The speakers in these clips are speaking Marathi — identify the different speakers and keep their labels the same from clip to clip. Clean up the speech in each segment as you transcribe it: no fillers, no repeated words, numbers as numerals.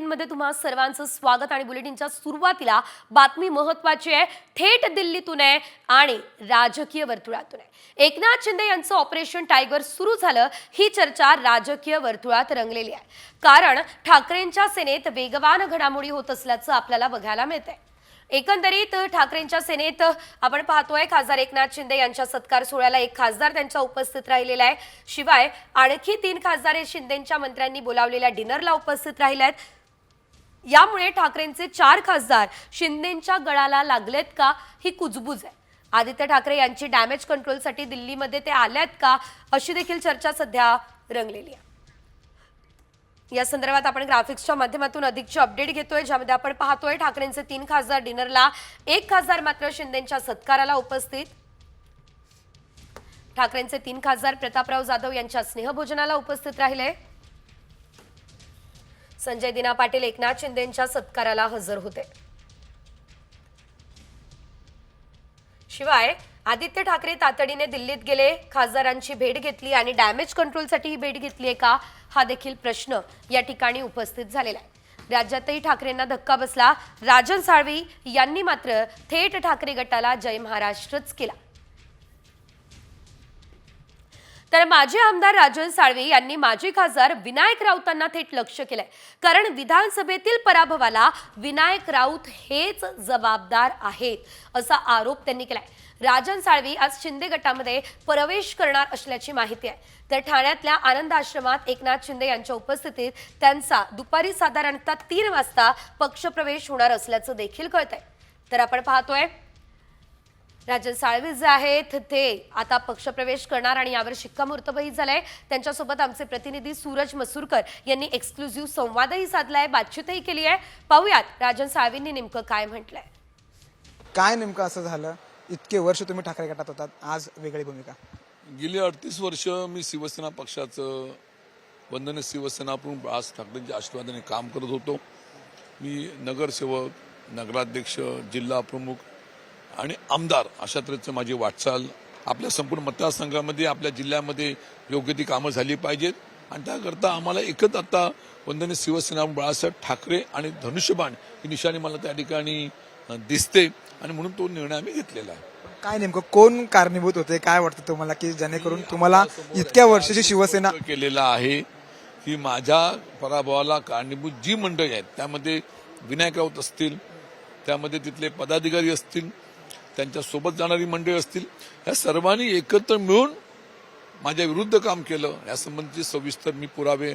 Speaker 1: बुलेटिनमध्ये तुम्हा सर्वांचं स्वागत आणि बुलेटिनच्या सुरुवातीला बातमी महत्त्वाची आहे। थेट दिल्लीतून आहे आणि राजकीय वर्तुळातून आहे। एकनाथ शिंदे यांचं ऑपरेशन टायगर सुरू झालं, ही चर्चा राजकीय वर्तुळात रंगलेली आहे। कारण ठाकरेंच्या सेनेत वेगवान घडामोडी होत असल्याचं आपल्याला बघायला मिळतंय। एकंदरीत ठाकरेंच्या सेनेत आपण पाहतोय खासदार एकनाथ शिंदे यांच्या सत्कार सोहळ्याला एक खासदार त्यांच्या उपस्थित राहिलेला आहे। शिवाय आणखी 3 खासदार हे शिंदेंच्या मंत्र्यांनी बोलावलेल्या डिनरला उपस्थित राहिले आहेत। यामुळे ठाकरेंचे 4 खासदार शिंदेंच्या गळाला लागलेत का, ही कुजबूज आहे। आदित्य ठाकरे यांची डॅमेज कंट्रोलसाठी दिल्लीमध्ये ते आलेत का, अशी देखील चर्चा सध्या रंगलेली आहे। या संदर्भात आपण ग्राफिक्सच्या माध्यमातून अधिकची अपडेट घेतोय, ज्यामध्ये आपण पाहतोय ठाकरेंचे 3 खासदार डिनरला, 1 खासदार मात्र शिंदेंच्या सत्काराला उपस्थित। ठाकरेंचे 3 खासदार प्रतापराव जाधव यांच्या स्नेहभोजनाला उपस्थित राहिले। संजय दिना पाटील एकनाथ शिंदेंच्या सत्काराला हजर होते। शिवाय आदित्य ठाकरे तातडीने दिल्लीत गेले, खासदारांची भेट घेतली आणि डॅमेज कंट्रोलसाठी ही भेट घेतली आहे का, हा देखील प्रश्न या ठिकाणी उपस्थित झालेला आहे। राज्यातही ठाकरेंना धक्का बसला। राजन साळवी यांनी मात्र थेट ठाकरे गटाला जय महाराष्ट्रच केला। तर माजी आमदार राजन साळवी यांनी माजी खासदार विनायक राऊतांना थेट लक्ष्य केलंय। कारण विधानसभेतील पराभवाला विनायक राऊत हेच जबाबदार आहेत असा आरोप त्यांनी केलाय। राजन साळवी आज शिंदे गटामध्ये प्रवेश करणार असल्याची माहिती आहे। तर ठाण्यातल्या आनंद आश्रमात एकनाथ शिंदे यांच्या उपस्थितीत त्यांचा दुपारी साधारणतः 3 वाजता पक्षप्रवेश होणार असल्याचं देखील कळतंय। तर आपण पाहतोय राजन साळवी जे आहेत ते आता पक्षप्रवेश करणार आणि यावर शिक्कामोर्तबही झालंय। त्यांच्यासोबत आमचे प्रतिनिधी सूरज मसूरकर यांनी एक्सक्लुझिव्ह संवादही साधलाय, बातचीतही केली आहे। पाहूयात राजन साळवींनी नेमकं काय म्हटलंय।
Speaker 2: काय नेमकं असं झालं, इतके वर्ष तुम्ही ठाकरे गटात होतात, आज वेगळी भूमिका?
Speaker 3: गेली 38 वर्ष मी शिवसेना पक्षाचं वंदनीय शिवसेना प्रमुख बाळासाहेब ठाकरेंच्या आशीर्वादाने काम करत होतो। मी नगरसेवक, नगराध्यक्ष, जिल्हा प्रमुख आणि आमदार अशा तऱ्हेचं माझी वाटचाल आपल्या संपूर्ण मतदारसंघामध्ये, आपल्या जिल्ह्यामध्ये योग्य ती कामं झाली पाहिजेत आणि त्याकरता आम्हाला एकच आता वंदनीय शिवसेना बाळासाहेब ठाकरे आणि धनुष्यबाण ही निशाणी मला त्या ठिकाणी दिसते आणि म्हणून तो निर्णय आम्ही घेतलेला आहे।
Speaker 2: काय नेमकं कोण कारणीभूत होते, काय वाटतं तुम्हाला की जेणेकरून तुम्हाला इतक्या वर्षाची शिवसेना
Speaker 3: केलेला आहे की माझ्या पराभवाला कारणीभूत जी मंडळी आहेत त्यामध्ये विनायक राऊत असतील, त्यामध्ये तिथले पदाधिकारी असतील, त्यांच्या सोबत जाणारी मंडळी असतील, या सर्वांनी एकत्र मिळून माझ्या विरुद्ध काम केलं। यासंबंधीचे सविस्तर मी पुरावे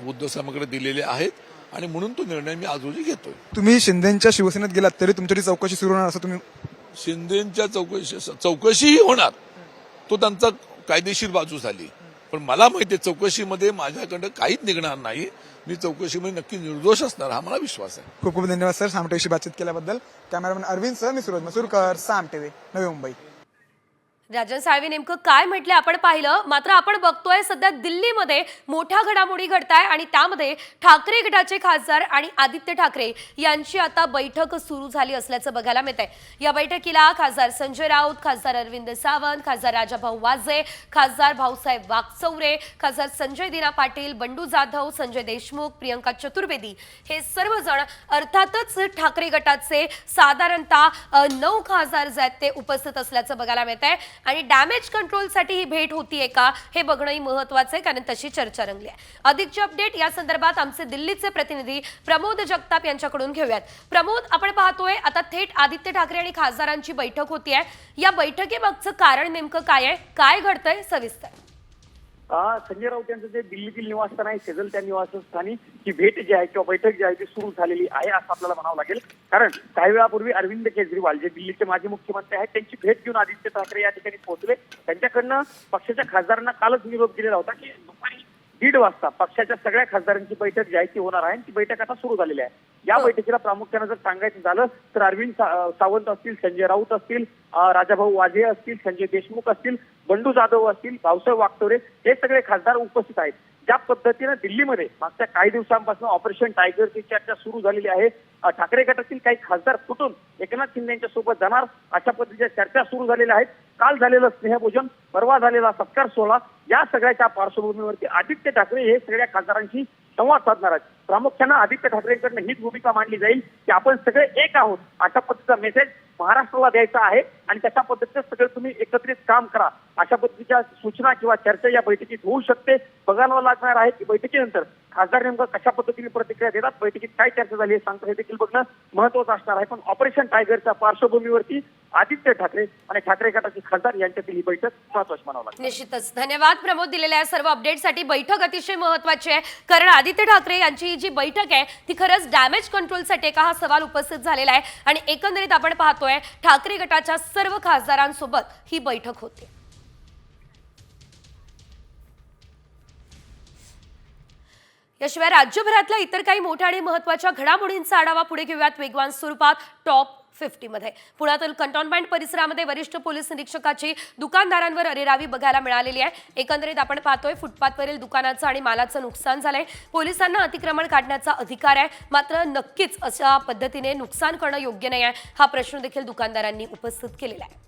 Speaker 3: उद्धव साहेबांकडे दिलेले आहेत आणि म्हणून तो निर्णय मी आज रोजी घेतोय।
Speaker 2: तुम्ही शिंदेच्या शिवसेनेत गेलात तरी तुमच्याची चौकशी सुरू होणार असं तुम्ही?
Speaker 3: शिंदेच्या चौकशीही होणार, तो त्यांचा कायदेशीर बाजू झाली, पण मला माहिती आहे चौकशीमध्ये माझ्याकडे काहीच निघणार नाही। मी चौकशीमध्ये नक्की निर्दोष असणार हा मला विश्वास आहे।
Speaker 2: खूप खूप धन्यवाद सर साम टीव्हीशी बातचीत केल्याबद्दल। कॅमेरामॅन अरविंद सर, मी सूरज मसूरकर, साम टीव्ही, नवी मुंबई।
Speaker 1: राजन साळवी नेमकं काय म्हटले आपण पाहिलं, मात्र आपण बघतोय सध्या दिल्लीमध्ये मोठ्या घडामोडी घडताय आणि त्यामध्ये ठाकरे गटाचे खासदार आणि आदित्य ठाकरे यांची आता बैठक सुरू झाली असल्याचं बघायला मिळतंय। या बैठकीला खासदार संजय राऊत, खासदार अरविंद सावंत, खासदार राजाभाऊ वाजे, खासदार भाऊसाहेब वाकचौरे, खासदार संजय दिना पाटील, बंडू जाधव, संजय देशमुख, प्रियंका चतुर्वेदी हे सर्वजण अर्थातच ठाकरे गटाचे साधारणतः 9 खासदार जे आहेत ते उपस्थित असल्याचं बघायला मिळतंय आणि डॅमेज कंट्रोलसाठी ही भेट होतीये का हे बघणंही महत्त्वाचं आहे, कारण तशी चर्चा रंगली आहे। अधिकची अपडेट या संदर्भात आमचे दिल्लीचे प्रतिनिधी प्रमोद जगताप यांच्याकडून घेऊयात। प्रमोद, आपण पाहतोय आता थेट आदित्य ठाकरे आणि खासदारांची बैठक होतीये, या बैठकीमागचं कारण नेमकं काय आहे, काय घडतंय सविस्तर?
Speaker 4: संजय राऊत यांचं जे दिल्लीतील निवासस्थान आहे, शेजल त्या निवासस्थानी ही भेट जी आहे किंवा बैठक जी आहे ती सुरू झालेली आहे असं आपल्याला म्हणावं लागेल। कारण काही वेळापूर्वी अरविंद केजरीवाल जे दिल्लीचे माजी मुख्यमंत्री आहेत त्यांची भेट घेऊन आदित्य ठाकरे या ठिकाणी पोहोचले। त्यांच्याकडनं पक्षाच्या खासदारांना कालच निरोप दिलेला होता की दुपारी 1:30 वाजता पक्षाच्या सगळ्या खासदारांची बैठक जी आहे ती होणार आहे। ती बैठक आता सुरू झालेली आहे। या बैठकीला प्रामुख्याने जर सांगायचं झालं तर अरविंद सावंत असतील, संजय राऊत असतील, राजाभाऊ वाजे असतील, संजय देशमुख असतील, बंडू जाधव असतील, भाऊसाहेब वाकचौरे हे सगळे खासदार उपस्थित आहेत। ज्या पद्धतीने दिल्लीमध्ये मागच्या काही दिवसांपासून ऑपरेशन टायगरची चर्चा सुरू झालेली आहे, ठाकरे गटातील काही खासदार फुटून एकनाथ शिंदे यांच्या सोबत जाणार अशा पद्धतीच्या चर्चा सुरू झालेल्या आहेत। काल झालेलं स्नेहभोजन, परवा झालेला सत्कार सोहळा, या सगळ्याच्या पार्श्वभूमीवरती आदित्य ठाकरे हे सगळ्या खासदारांशी संवाद साधणार आहेत. प्रामुख्यानं आदित्य ठाकरेंकडनं हीच भूमिका मांडली जाईल की आपण सगळे एक आहोत अशा पद्धतीचा मेसेज महाराष्ट्राला द्यायचा आहे आणि त्याच्या पद्धतीचं सगळं तुम्ही एकत्रित काम करा अशा पद्धतीच्या सूचना किंवा चर्चा या बैठकीत होऊ शकते. बघायला लागणार आहे की बैठकीनंतर खासदार नेमकं कशा पद्धतीने प्रतिक्रिया देतात, बैठकीत काय चर्चा झाली हे सांगता हे देखील बघणं महत्वाचं असणार आहे. पण ऑपरेशन टायगरच्या पार्श्वभूमीवरती आदित्य ठाकरे आणि ठाकरे गटाचे खासदार यांच्यातील ही बैठक महत्वाची म्हणावं लागेल.
Speaker 1: निश्चितच धन्यवाद प्रमोद दिलेल्या या सर्व अपडेटसाठी. बैठक अतिशय महत्वाची आहे कारण आदित्य ठाकरे यांची जी बैठक आहे ती खरंच डॅमेज कंट्रोलसाठी का हा सवाल उपस्थित झालेला आहे आणि एकंदरीत आपण पाहतोय ठाकरे गटाच्या सर्व खासदारांसोबत ही बैठक होते. याशिवाय राज्यभरातल्या इतर काही मोठ्या आणि महत्त्वाच्या घडामोडींचा आढावा पुढे घेऊयात वेगवान स्वरूपात टॉप 50 मध्ये. पुण्यातील कंटोन्मेंट परिसरामध्ये वरिष्ठ पोलीस निरीक्षकाची दुकानदारांवर अरेरावी बघायला मिळालेली आहे. एकंदरीत आपण पाहतोय फुटपाथवरील दुकानाचं आणि मालाचं नुकसान झालंय. पोलिसांना अतिक्रमण काढण्याचा अधिकार आहे, मात्र नक्कीच अशा पद्धतीने नुकसान करणं योग्य नाही आहे हा प्रश्न देखील दुकानदारांनी उपस्थित केलेला आहे.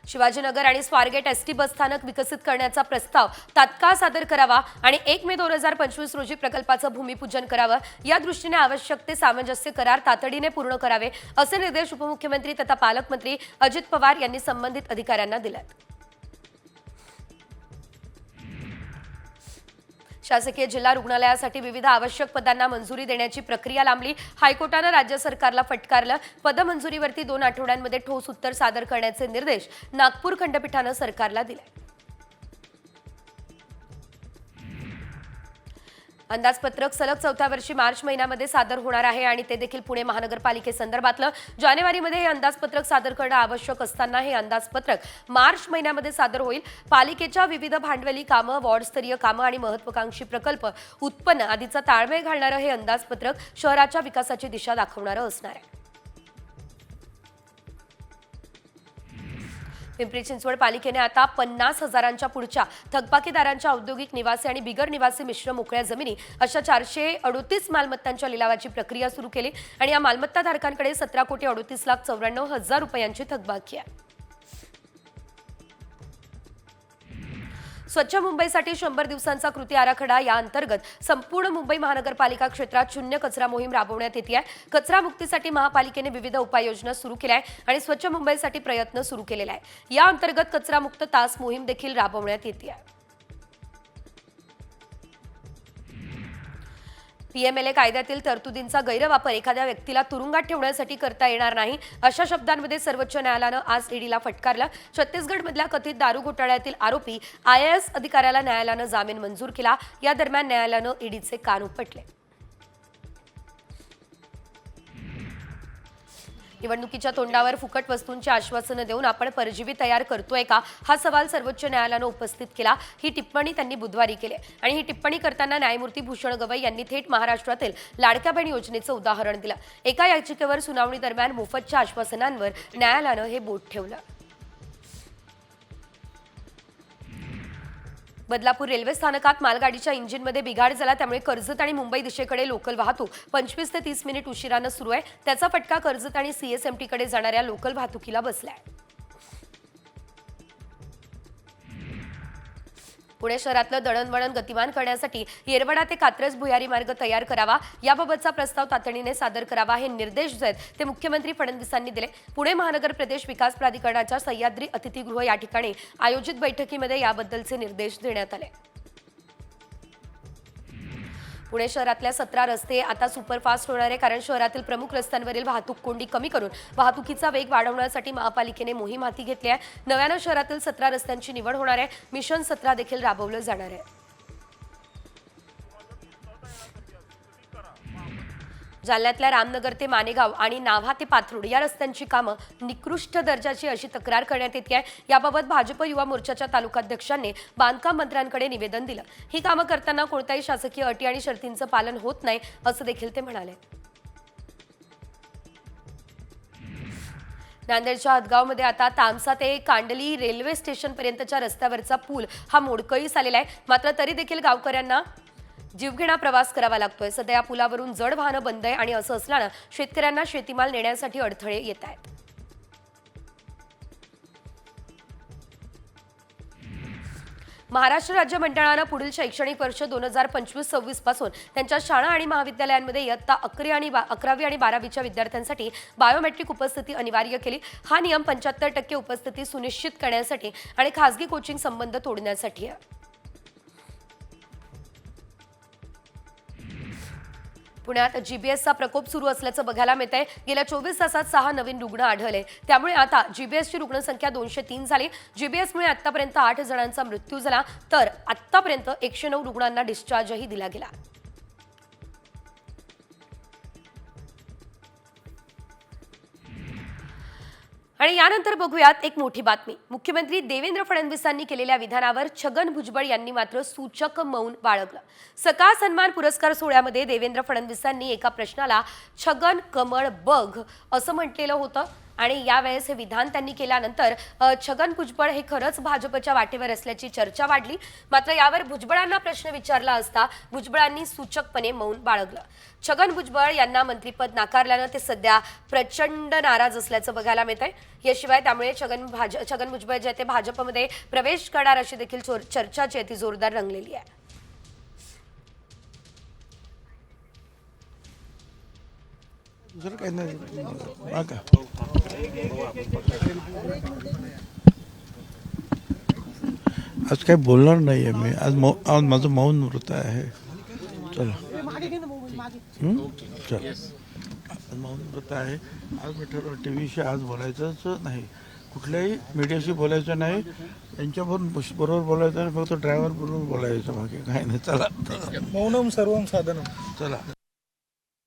Speaker 1: शिवाजीनगर आणि स्वारगेट एसटी बस स्थानक विकसित करण्याचा प्रस्ताव तात्काळ सादर करावा आणि 1 मे 2025 रोजी प्रकल्पाचं भूमिपूजन करावं. या दृष्टीने आवश्यक ते सामंजस्य करार तातडीने पूर्ण करावे असे निर्देश उपमुख्यमंत्री तथा पालकमंत्री अजित पवार यांनी संबंधित अधिकाऱ्यांना दिलेत. शासकीय जिल्हा रुग्णालयासाठी विविध आवश्यक पदांना मंजुरी देण्याची प्रक्रिया लांबली. हायकोर्टानं राज्य सरकारला फटकारलं. पदमंजुरीवरती 2 आठवड्यांमध्ये ठोस उत्तर सादर करण्याचे निर्देश नागपूर खंडपीठानं सरकारला दिले. अंदाजपत्रक सलग 4थ्या वर्षी मार्च महिन्यामध्ये सादर होणार आहे आणि ते देखील पुणे महानगरपालिकेसंदर्भातलं. जानेवारीमध्ये हे अंदाजपत्रक सादर करणं आवश्यक असताना हे अंदाजपत्रक मार्च महिन्यामध्ये सादर होईल. पालिकेच्या विविध भांडवली कामं, वॉर्डस्तरीय कामं आणि महत्त्वाकांक्षी प्रकल्प उत्पन्न आदीचा ताळमेळ घालणारं हे अंदाजपत्रक शहराच्या विकासाची दिशा दाखवणारं असणार आहे. पिंपरी चिंचवड पालिकेने आता 50,000च्या पुढच्या थकबाकीदारांच्या औद्योगिक निवासी आणि बिगर निवासी मिश्र मोकळ्या जमिनी अशा 438 मालमत्तांच्या लिलावाची प्रक्रिया सुरू केली आणि या मालमत्ताधारकांकडे 17,38,94,000 रुपयांची थकबाकी आहे. स्वच्छ मुंबईसाठी 100 दिवसांचा कृती आराखडा या अंतर्गत संपूर्ण मुंबई महानगरपालिका क्षेत्रात शून्य कचरा मोहीम राबवण्यात येते आहे. कचरा मुक्तीसाठी महापालिकेने विविध उपाययोजना सुरू केल्या आहे आणि स्वच्छ मुंबईसाठी प्रयत्न सुरू केलेला आहे. या अंतर्गत कचरा मुक्त तास मोहीम देखील राबवण्यात येते आहे. पीएमएलए कायद्यातील तरतुदींचा गैरवापर एखाद्या व्यक्तीला तुरुंगात ठेवण्यासाठी करता येणार नाही अशा शब्दांमध्ये सर्वोच्च न्यायालयानं आज ईडीला फटकारलं. छत्तीसगडमधल्या कथित दारू घोटाळ्यातील आरोपी IAS अधिकाऱ्याला न्यायालयानं जामीन मंजूर केला. या दरम्यान न्यायालयानं ईडीचे कान उपटले. निवडणुकीच्या तोंडावर फुकट वस्तूंची आश्वासनं देऊन आपण परजीवी तयार करतोय का हा सवाल सर्वोच्च न्यायालयानं उपस्थित केला. ही टिप्पणी त्यांनी बुधवारी केली आणि ही टिप्पणी करताना न्यायमूर्ती भूषण गवई यांनी थेट महाराष्ट्रातील लाडक्या बहीण योजनेचं उदाहरण दिलं. एका याचिकेवर सुनावणी दरम्यान मोफतच्या आश्वासनांवर न्यायालयानं हे बोट ठेवलं. बदलापूर रेल्वे स्थानकात मालगाडीच्या इंजिनमध्ये बिघाड झाला, त्यामुळे कर्जत आणि मुंबई दिशेकडे लोकल वाहतूक 25 ते 30 मिनिट उशिरानं सुरू आहे. त्याचा फटका कर्जत आणि CSMT कडे जाणाऱ्या लोकल वाहतुकीला बसलाय. पुणे शहरातलं दळणवळण गतिमान करण्यासाठी येरवडा ते कात्रज भुयारी मार्ग तयार करावा, याबाबतचा प्रस्ताव तातडीने सादर करावा हे निर्देश जे आहेत ते मुख्यमंत्री फडणवीसांनी दिले. पुणे महानगर प्रदेश विकास प्राधिकरणाच्या सह्याद्री अतिथीगृह या ठिकाणी आयोजित बैठकीमध्ये याबद्दलचे निर्देश देण्यात आले. पुणे शहरातल्या 17 रस्ते आता सुपरफास्ट होणार आहे कारण शहरातील प्रमुख रस्त्यांवरील वाहतूक कोंडी कमी करून वाहतुकीचा वेग वाढवण्यासाठी महापालिकेने मोहीम हाती घेतली आहे. नव्यानं शहरातील 17 रस्त्यांची निवड होणार आहे. मिशन 17 देखील राबवलं जाणार आहे. जालन्यातल्या रामनगर ते मानेगाव आणि नाव्हा ते पाथरुड या रस्त्यांची कामं निकृष्ट दर्जाची अशी तक्रार करण्यात येते आहे. याबाबत भाजप युवा मोर्चाच्या तालुकाध्यक्षांनी बांधकाम मंत्र्यांकडे निवेदन दिलं. ही कामं करताना कोणत्याही शासकीय अटी आणि शर्तींचं पालन होत नाही असं देखील ते म्हणाले. नांदेडच्या हदगावमध्ये आता तामसा ते कांडली रेल्वे स्टेशन पर्यंतच्या रस्त्यावरचा पूल हा मोडकळीस आलेला आहे. मात्र तरी देखील गावकऱ्यांना जीवघेणा प्रवास करावा लागतोय. सध्या या पुलावरून जड वाहनं बंद आहे आणि असं असल्यानं शेतकऱ्यांना शेतीमाल नेण्यासाठी अडथळे येत आहेत. महाराष्ट्र राज्य मंडळानं पुढील शैक्षणिक वर्ष 2025-26 पासून त्यांच्या शाळा आणि महाविद्यालयांमध्ये इयत्ता 11वी आणि 12वीच्या विद्यार्थ्यांसाठी बायोमेट्रिक उपस्थिती अनिवार्य केली. हा नियम 75% उपस्थिती सुनिश्चित करण्यासाठी आणि खासगी कोचिंग संबंध तोडण्यासाठी आहे. पुण्यात जीबीएसचा प्रकोप सुरू असल्याचं बघायला मिळत आहे. गेल्या 24 तासात 6 नवीन रुग्ण आढळले. त्यामुळे आता जीबीएसची रुग्णसंख्या 203 झाली. जीबीएसमुळे आतापर्यंत 8 जणांचा मृत्यू झाला, तर आतापर्यंत 109 रुग्णांना डिस्चार्जही दिला गेला. आणि यानंतर बघूयात एक मोठी बातमी. मुख्यमंत्री देवेंद्र फडणवीसांनी केलेल्या विधानावर छगन भुजबळ यांनी मात्र सूचक मौन बाळगलं. सकाळ सन्मान पुरस्कार सोहळ्यामध्ये देवेंद्र फडणवीसांनी एका प्रश्नाला छगन कमळ बघ असं म्हटलेलं होतं आणि यावेळेस हे विधान त्यांनी केल्यानंतर छगन भुजबळ हे खरंच भाजपच्या वाटेवर असल्याची चर्चा वाढली. मात्र यावर भुजबळांना प्रश्न विचारला असता भुजबळांनी सूचकपणे मौन बाळगलं. छगन भुजबळ यांना मंत्रिपद नाकारल्यानं ते सध्या प्रचंड नाराज असल्याचं बघायला मिळत आहे. याशिवाय त्यामुळे छगन भुजबळ जे ते भाजपमध्ये प्रवेश करणार अशी देखील चर्चा जी आहे ती जोरदार रंगलेली आहे.
Speaker 5: आज काही बोलणार नाही आहे मी. आज माझं मौन व्रत आहे. चला चल, आज मौन व्रत आहे. आज मी ठरवलं टीव्हीशी आज बोलायचंच नाही, कुठल्याही मीडियाशी बोलायचं नाही, यांच्याबरोबर बोलायचं नाही, फक्त ड्रायव्हर बरोबर बोलायचं, बाकी काही नाही. चला,
Speaker 2: मौनम सर्वम साधनम.
Speaker 5: चला.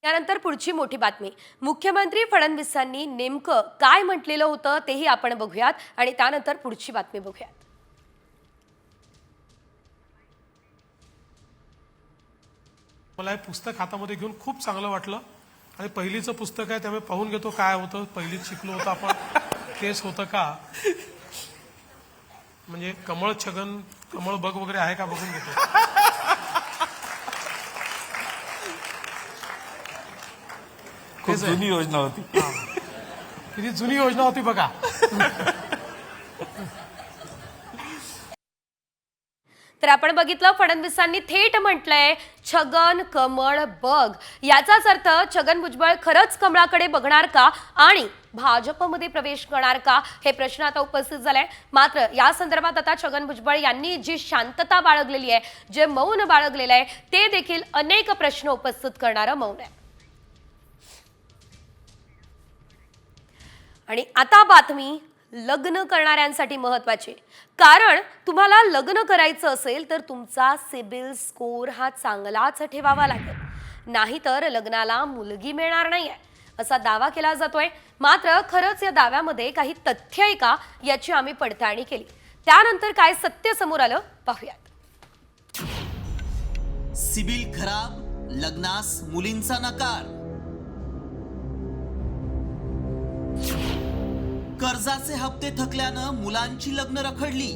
Speaker 1: यानंतर पुढची मोठी बातमी. मुख्यमंत्री फडणवीसांनी नेमकं काय म्हटलेलं होतं तेही आपण बघूयात आणि त्यानंतर पुढची बातमी बघूयात.
Speaker 6: मला हे पुस्तक हातामध्ये घेऊन खूप चांगलं वाटलं आणि पहिलीचं पुस्तक आहे त्यामुळे पाहून घेतो काय होतं. पहिलीच शिकलो होतं आपण, तेच होतं का, म्हणजे कमळ छगन कमळ बघ वगैरे आहे का बघून घेतो.
Speaker 5: खूप जुनी योजना होती.
Speaker 6: किती जुनी योजना होती बघा.
Speaker 1: तर आपण बघितलं फडणवीसांनी थेट म्हटलंय छगन कमळ बघ. याचाच अर्थ छगन भुजबळ खरंच कमळाकडे बघणार का आणि भाजपमध्ये प्रवेश करणार का हे प्रश्न आता उपस्थित झालाय. मात्र या संदर्भात आता छगन भुजबळ यांनी जी शांतता बाळगलेली आहे, जे मौन बाळगलेलं आहे, ते देखील अनेक प्रश्न उपस्थित करणारं मौन आहे. आणि आता बातमी लग्न करणाऱ्यांसाठी महत्वाची. कारण तुम्हाला लग्न करायचं असेल तर तुमचा सिबिल स्कोर हा चांगलाच ठेवावा लागेल, नाहीतर लग्नाला मुलगी मिळणार नाहीये असा दावा केला जातोय. मात्र खरंच या दाव्यामध्ये काही तथ्य आहे का याची आम्ही पडताळणी केली. त्यानंतर काय सत्य समोर आलं पाहूयात.
Speaker 7: सिबिल खराब, लग्नास मुलींचा नकार. कर्जाचे हप्ते थकल्यानं मुलांची लग्न रखडली.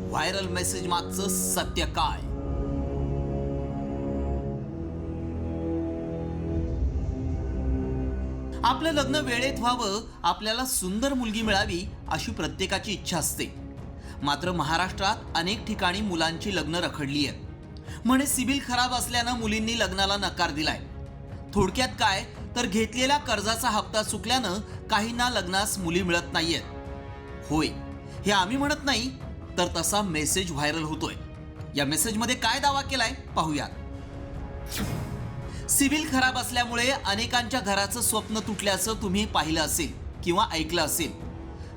Speaker 7: व्हायरल मेसेज मागचं सत्य काय? आपलं लग्न वेळेत व्हावं, आपल्याला सुंदर मुलगी मिळावी अशी प्रत्येकाची इच्छा असते. मात्र महाराष्ट्रात अनेक ठिकाणी मुलांची लग्न रखडली आहेत. म्हणे सिबिल खराब असल्यानं मुलींनी लग्नाला नकार दिलाय. थोडक्यात काय तर घेतलेल्या कर्जाचा हप्ता चुकल्यानं काहींना लग्नास मुली मिळत नाहीयेत. होय, हे आम्ही म्हणत नाही, तर तसा मेसेज व्हायरल होतोय. या मेसेजमध्ये काय दावा केलाय पाहूयात. सिबिल खराब असल्यामुळे अनेकांच्या घराचं स्वप्न तुटल्याचं तुम्ही पाहिलं असेल किंवा ऐकलं असेल.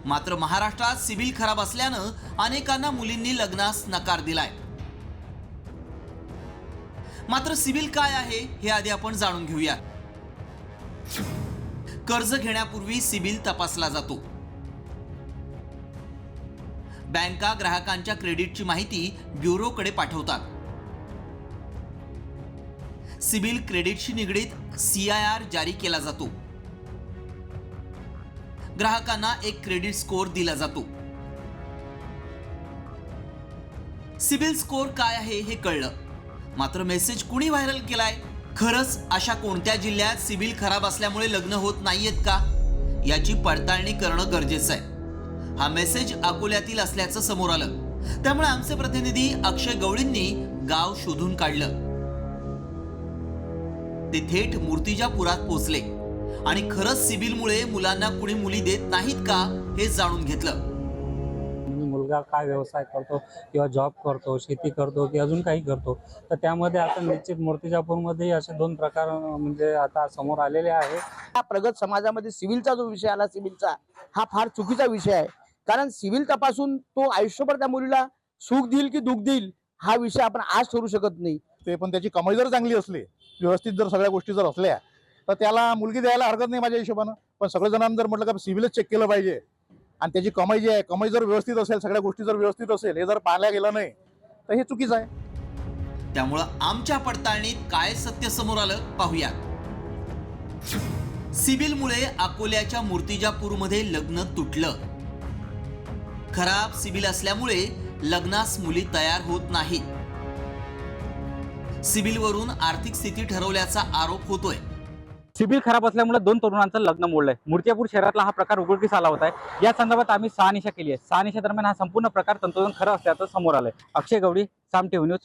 Speaker 7: मात्र महाराष्ट्रात सिबिल खराब असल्यानं अनेकांना मुलींनी लग्नास नकार दिलाय. मात्र सिबिल काय आहे हे आधी आपण जाणून घेऊया. कर्ज घेण्यापूर्वी सिबिल तपासला जातो. बँका ग्राहकांच्या क्रेडिटची माहिती ब्युरोकडे पाठवतात. सिबिल क्रेडिटशी निगडीत CIR जारी केला जातो. ग्राहकांना एक क्रेडिट स्कोअर दिला जातो. सिबिल स्कोअर काय आहे हे कळलं. मात्र मेसेज कुणी व्हायरल केलाय? खरंच अशा कोणत्या जिल्ह्यात सिबिल खराब असल्यामुळे लग्न होत नाहीयेत का? याची पडताळणी करणं गरजेचं आहे. हा मेसेज अकोल्यातील असल्याचं समोर आलं. त्यामुळे आमचे प्रतिनिधी अक्षय गवळींनी गाव शोधून काढलं. ते थेट मूर्तिजापुरात पोहोचले आणि खरंच सिबिलमुळे मुलांना कुणी मुली देत नाहीत का हे जाणून घेतलं.
Speaker 8: मुलगा काय व्यवसाय करतो किंवा जॉब करतो, शेती करतो की अजून काही करतो, तर त्यामध्ये आता निश्चित मूर्तिजापूरमध्ये असे 2 प्रकार म्हणजे आता समोर आलेले आहे.
Speaker 9: हा प्रगत समाजामध्ये सिव्हिलचा जो विषय आला, सिव्हिलचा हा फार चुकीचा विषय आहे. कारण सिव्हिल तपासून तो आयुष्यभर त्या मुलीला सुख देईल की दुःख देईल हा विषय आपण आज ठरवू शकत नाही.
Speaker 10: ते पण त्याची कमाई जर चांगली असली, व्यवस्थित जर सगळ्या गोष्टी जर असल्या तर त्याला मुलगी द्यायला हरकत नाही माझ्या हिशोबानं. पण सगळ्या जणांनी जर म्हटलं का सिव्हिलच चेक केलं पाहिजे आणि त्याची कमाई जी आहे, कमाई जर व्यवस्थित असेल, सगळ्या गोष्टी जर व्यवस्थित असेल, हे जर पाहायला गेलं नाही तर हे चुकीचं आहे.
Speaker 7: त्यामुळं आमच्या पडताळणीत काय सत्य समोर आलं पाहूया. सिबिलमुळे अकोल्याच्या मूर्तिजापूरमध्ये लग्न तुटलं. खराब सिबिल असल्यामुळे लग्नास मुली तयार होत नाहीत. सिबिलवरून आर्थिक स्थिती ठरवल्याचा आरोप होतोय.
Speaker 8: सिबिल खराब असल्यामुळे 2 तरुणांचं लग्न मोडलंय. मूर्तिजापूर शहरातला हा प्रकार उघडकीस आला होता. या संदर्भात आम्ही 6 निशा केली आहे. 6 निशा दरम्यान हा संपूर्ण प्रकार तंतोतंत खरं असल्याचं समोर आलंय. अक्षय गवळी, साम टीव्ही न्यूज,